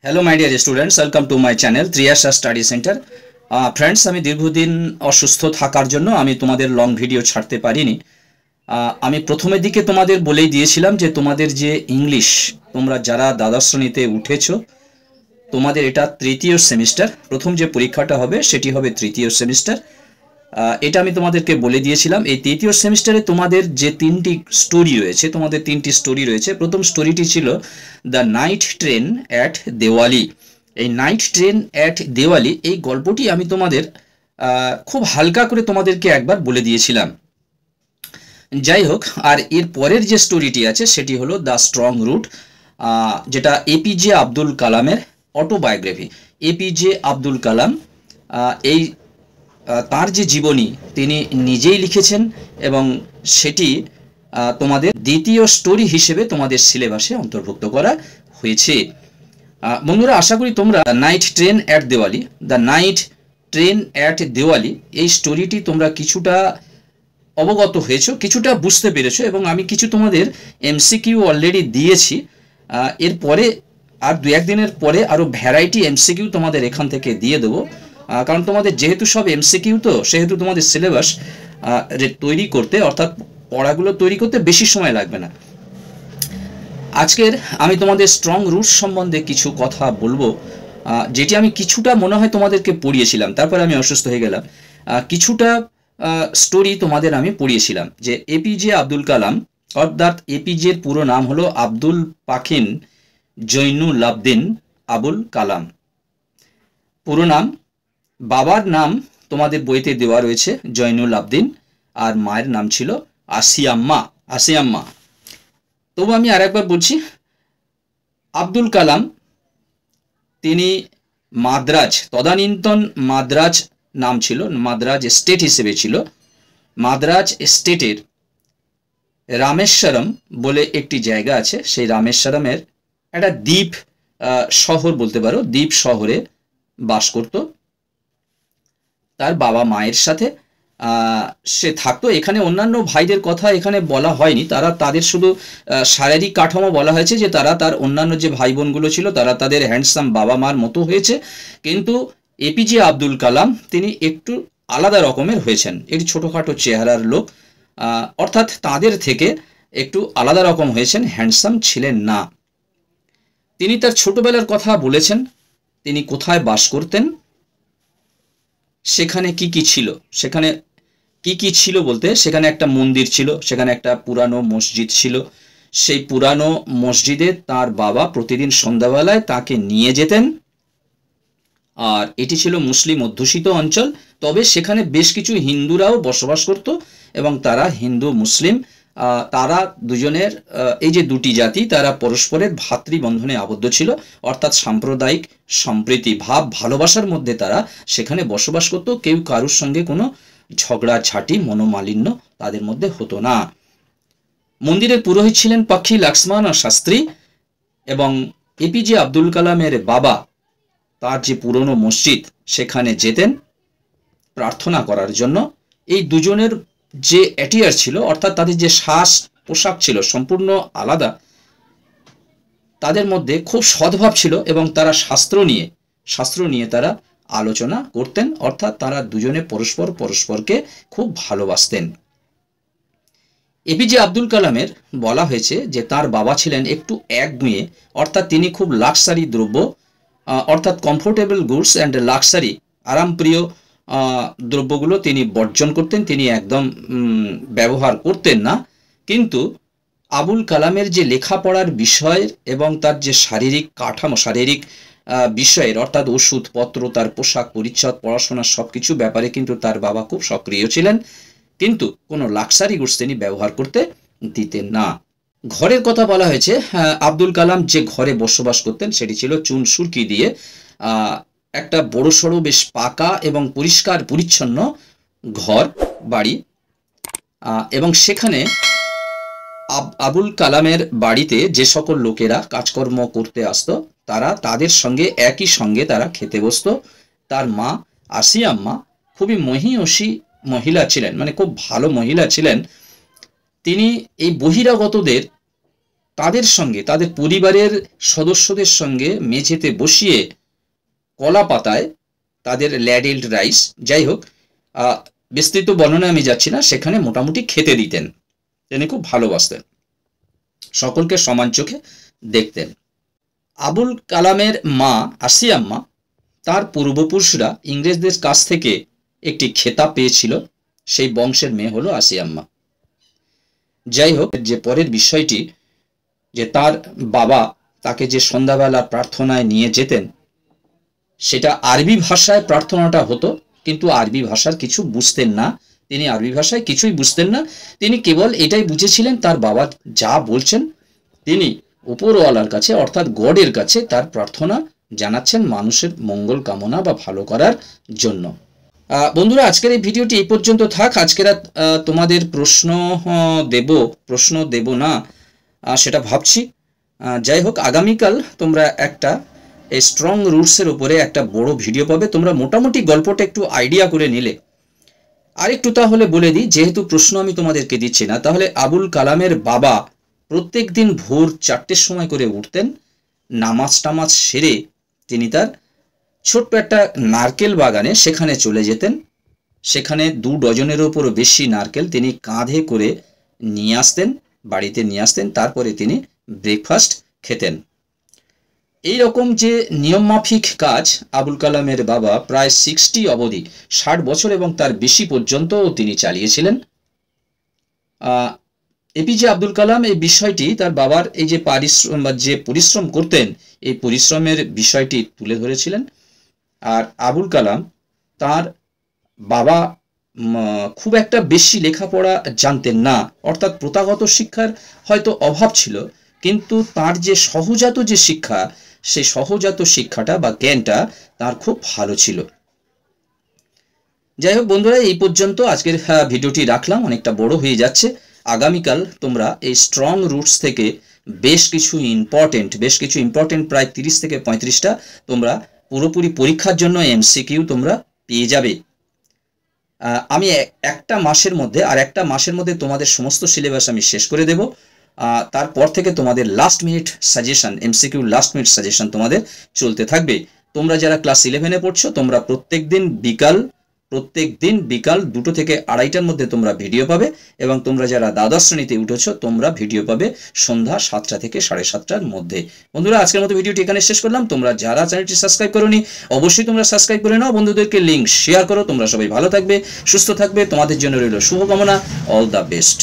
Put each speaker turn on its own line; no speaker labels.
Hello my dear students, welcome to my channel Triyasha study centre. Friends, আমি দীর্ঘদিন অসুস্থ থাকার জন্য আমি তোমাদের লং ভিডিও ছাড়তে পারিনি। আমি প্রথমের দিকে তোমাদের বলেই দিয়েছিলাম যে তোমাদের যে ইংলিশ, তোমরা যারা দ্বাদশ শ্রেণীতে উঠেছো, তোমাদের এটা তৃতীয় সেমিস্টার। প্রথম যে পরীক্ষাটা হবে সেটি হবে তৃতীয় সেমিস্টার। এটা আমি তোমাদেরকে বলে দিয়েছিলাম। এই তৃতীয় সেমিস্টারে তোমাদের যে তিনটি স্টোরি রয়েছে। প্রথম স্টোরিটি ছিল the night train at Diwali. এই নাইট ট্রেন অ্যাট দেওয়ালি এই গল্পটি আমি তোমাদের খুব হালকা করে তোমাদেরকে একবার বলে দিয়েছিলাম। যাই হোক, আর এর পরের যে স্টোরিটি আছে সেটি হলো দ্য স্ট্রং রুট, যেটা এপিজে আব্দুল কালামের অটোবায়োগ্রাফি। এপিজে আব্দুল কালাম এই তার যে জীবনী তিনি নিজেই লিখেছেন এবং সেটি তোমাদের দ্বিতীয় স্টোরি হিসেবে তোমাদের সিলেবাসে অন্তর্ভুক্ত করা হয়েছে। বন্ধুরা, আশা করি তোমরা নাইট ট্রেন অ্যাট দেওয়ালি এই স্টোরিটি তোমরা কিছুটা অবগত হয়েছো, কিছুটা বুঝতে পেরেছো এবং আমি কিছু তোমাদের এমসিকিউ অলরেডি দিয়েছি। এরপরে আর দু একদিনের পরে আরও ভ্যারাইটি এমসিকিউ তোমাদের এখান থেকে দিয়ে দেবো, কারণ তোমাদের যেহেতু সব এমসিকিউ, তো সেহেতু তোমাদের সিলেবাস তৈরি করতে, অর্থাৎ পড়াগুলো তৈরি করতে বেশি সময় লাগবে না। আজকের আমি তোমাদের স্ট্রং রুটস সম্বন্ধে কিছু কথা বলবো, যেটি আমি কিছুটা মনে হয় তোমাদেরকে পড়িয়েছিলাম, তারপরে আমি অসুস্থ হয়ে গেলাম। কিছুটা স্টোরি তোমাদের আমি পড়িয়েছিলাম যে এপিজে আব্দুল কালাম, অর্থাৎ এপিজের পুরো নাম হলো আব্দুল পাখিন জৈনুল আবদিন আবুল কালাম। পুরো নাম, বাবার নাম তোমাদের বইতে দেওয়া রয়েছে জৈনুল আবদিন, আর মায়ের নাম ছিল আসিয়াম্মা। তবু আমি আরেকবার বলছি, আব্দুল কালাম তিনি মাদ্রাজ, তদানীন্তন মাদ্রাজ নাম ছিল, মাদ্রাজ স্টেট হিসেবে ছিল। মাদ্রাজ স্টেটের রামেশ্বরম বলে একটি জায়গা আছে, সেই রামেশ্বরমের একটা দ্বীপ শহর বলতে পারো, দ্বীপ শহরে বাস করত। তার বাবা মায়ের সাথে সে থাকতো। এখানে অন্যান্য ভাইদের কথা এখানে বলা হয়নি, তাদের শুধু শারীরিক কাঠামো বলা হয়েছে যে তারা তার অন্যান্য যে ভাই বোনগুলো ছিল তারা তাদের হ্যান্ডসাম বাবা মার মতো হয়েছে, কিন্তু এপিজে আব্দুল কালাম তিনি একটু আলাদা রকমের হয়েছেন। এটি ছোটোখাটো চেহারার লোক, অর্থাৎ তাদের থেকে একটু আলাদা রকম হয়েছেন, হ্যান্ডসাম ছিলেন না। তিনি তার ছোটবেলার কথা বলেছেন, তিনি কোথায় বাস করতেন, সেখানে কি কি ছিল বলতে, সেখানে একটা মন্দির ছিল, সেখানে একটা পুরানো মসজিদ ছিল। সেই পুরানো মসজিদে তার বাবা প্রতিদিন সন্ধ্যাবেলায় তাকে নিয়ে যেতেন। আর এটি ছিল মুসলিম অধ্যুষিত অঞ্চল, তবে সেখানে বেশ কিছু হিন্দুরাও বসবাস করত এবং তারা হিন্দু মুসলিম, তারা দুজনের, এই যে দুটি জাতি, তারা পরস্পরের ভাতৃবন্ধনে আবদ্ধ ছিল, অর্থাৎ সাম্প্রদায়িক সম্প্রীতি ভাব ভালোবাসার মধ্যে তারা সেখানে বসবাস করত। কেউ কারুর সঙ্গে কোনো ঝগড়াঝাটি মনোমালিন্য তাদের মধ্যে হতো না। মন্দিরের পুরোহিত ছিলেন পক্ষী লক্ষ্মণ শাস্ত্রী, এবং এপিজে আব্দুল কালামের বাবা তার যে পুরনো মসজিদ সেখানে যেতেন প্রার্থনা করার জন্য। এই দুজনের যে অ্যাটিয়ার ছিল, অর্থাৎ তাদের যে শ্বাস পোশাক ছিল সম্পূর্ণ আলাদা, তাদের মধ্যে খুব সদ্ভাব ছিল এবং তারা শাস্ত্র নিয়ে তারা আলোচনা করতেন, অর্থাৎ তারা দুজনে পরস্পরকে খুব ভালোবাসতেন। এপিজে আব্দুল কালামের বলা হয়েছে যে তার বাবা ছিলেন একটু একগুঁয়ে, অর্থাৎ তিনি খুব লাক্সারি দ্রব্য, অর্থাৎ কমফোর্টেবল গুডস অ্যান্ড লাক্সারি, আরামপ্রিয় দ্রব্যগুলো তিনি বর্জন করতেন, তিনি একদম ব্যবহার করতেন না। কিন্তু আবুল কালামের যে লেখাপড়ার বিষয়ের এবং তার যে শারীরিক কাঠামো, শারীরিক বিষয়ের, অর্থাৎ ওষুধপত্র, তার পোশাক পরিচ্ছদ, পড়াশোনা সব কিছু ব্যাপারে কিন্তু তার বাবা খুব সক্রিয় ছিলেন, কিন্তু কোনো লাক্সারি গুডস তিনি ব্যবহার করতে দিতেন না। ঘরের কথা বলা হয়েছে, আব্দুল কালাম যে ঘরে বসবাস করতেন সেটি ছিল চুন সুরকি দিয়ে একটা বড়সড় বেশ পাকা এবং পরিষ্কার পরিচ্ছন্ন ঘর বাড়ি, এবং সেখানে আবুল কালামের বাড়িতে যে সকল লোকেরা কাজকর্ম করতে আসতো তাদের সঙ্গে একই সঙ্গে তারা খেতে বসতো। তার মা আসিয়াম্মা খুবই মহিয়সী মহিলা ছিলেন, মানে খুব ভালো মহিলা ছিলেন। তিনি এই বহিরাগতদের তাদের সঙ্গে, তাদের পরিবারের সদস্যদের সঙ্গে মেঝেতে বসিয়ে কলা পাতায় তাদের ল্যাডেলড রাইস, যাই হোক বিস্তৃত বর্ণনা আমি যাচ্ছি না, সেখানে মোটামুটি খেতে দিতেন। তিনি খুব ভালোবাসতেন, সকলকে সমান চোখে দেখতেন। আবুল কালামের মা আসিয়াম্মা, তার পূর্বপুরুষরা ইংরেজদের কাছ থেকে একটি খেতাব পেয়েছিল, সেই বংশের মেয়ে হলো আসিয়াম্মা। যাই হোক, যে পরের বিষয়টি, যে তার বাবা তাকে যে সন্ধ্যাবেলা প্রার্থনায় নিয়ে যেতেন, সেটা আরবি ভাষায় প্রার্থনাটা হতো, কিন্তু আরবি ভাষার কিছু বুঝতেন না তিনি, আরবি ভাষায় কিছুই বুঝতেন না। তিনি কেবল এটাই বুঝেছিলেন তার বাবা যা বলছেন তিনি উপরওয়ালার কাছে অর্থাৎ গডের কাছে তার প্রার্থনা জানাচ্ছেন মানুষের মঙ্গল কামনা বা ভালো করার জন্য। বন্ধুরা, আজকের এই ভিডিওটি এই পর্যন্ত থাক। আজকের তোমাদের প্রশ্ন দেব না সেটা ভাবছি। যাই হোক, আগামীকাল তোমরা একটা এই স্ট্রং রুটসের উপরে একটা বড় ভিডিও পাবে। তোমরা মোটামুটি গল্পটা একটু আইডিয়া করে নিলে। আরেকটু তাহলে বলে দিই, যেহেতু প্রশ্ন আমি তোমাদেরকে দিচ্ছি না, তাহলে আবুল কালামের বাবা প্রত্যেক দিন ভোর 4টের সময় করে উঠতেন, নামাজ টামাজ সেরে তিনি তার ছোট্ট একটা নারকেল বাগানে সেখানে চলে যেতেন। সেখানে 2 ডজনেরও উপরও বেশি নারকেল তিনি কাঁধে করে নিয়ে আসতেন, বাড়িতে নিয়ে আসতেন। তারপরে তিনি ব্রেকফাস্ট খেতেন। এই রকম যে নিয়মমাফিক কাজ আবুল কালামের বাবা প্রায় 60 অবধি, 60 বছর এবং তার বেশি পর্যন্ত তিনি চালিয়েছিলেন। এপিজে আব্দুল কালাম এই বিষয়টি তার বাবার এই যে পরিশ্রম করতেন, এই পরিশ্রমের বিষয়টি তুলে ধরেছিলেন। আর আবুল কালাম তার বাবা খুব একটা বেশি লেখাপড়া জানতেন না, অর্থাৎ প্রথাগত শিক্ষার হয়তো অভাব ছিল, কিন্তু তার যে সহজাত যে শিক্ষা, সেই সহজাত শিক্ষাটা বা জ্ঞানটা তার খুব ভালো ছিল। যাই হোক বন্ধুরা, এই পর্যন্ত আজকের ভিডিওটি রাখলাম, অনেকটা বড় হয়ে যাচ্ছে। আগামীকাল তোমরা এই স্ট্রং রুটস থেকে বেশ কিছু ইম্পর্টেন্ট প্রায় 30 থেকে 35টা তোমরা পুরোপুরি পরীক্ষার জন্য এমসিকিউ তোমরা পেয়ে যাবে। আমি একটা মাসের মধ্যে তোমাদের সমস্ত সিলেবাস আমি শেষ করে দেব। তারপর থেকে তোমাদের last minute suggestion, MCQ last minute suggestion তোমাদের চলতে থাকবে। তোমরা যারা ক্লাস 11-এ পড়ছো, তোমরা প্রত্যেক দিন বিকাল 2টো থেকে 2:30টার মধ্যে তোমরা ভিডিও পাবে, এবং তোমরা যারা দ্বাদশ শ্রেণীতে উঠেছো তোমরা ভিডিও পাবে সন্ধ্যা 7টা থেকে 7:30টার মধ্যে। বন্ধুরা, আজকের মতো ভিডিওটি এখানে শেষ করলাম। তোমরা যারা চ্যানেলটি সাবস্ক্রাইব করোনি, অবশ্যই তোমরা সাবস্ক্রাইব করে নাও, বন্ধুদেরকে লিঙ্ক শেয়ার করো। তোমরা সবাই ভালো থাকবে, সুস্থ থাকবে, তোমাদের জন্য রইল শুভকামনা। All the best.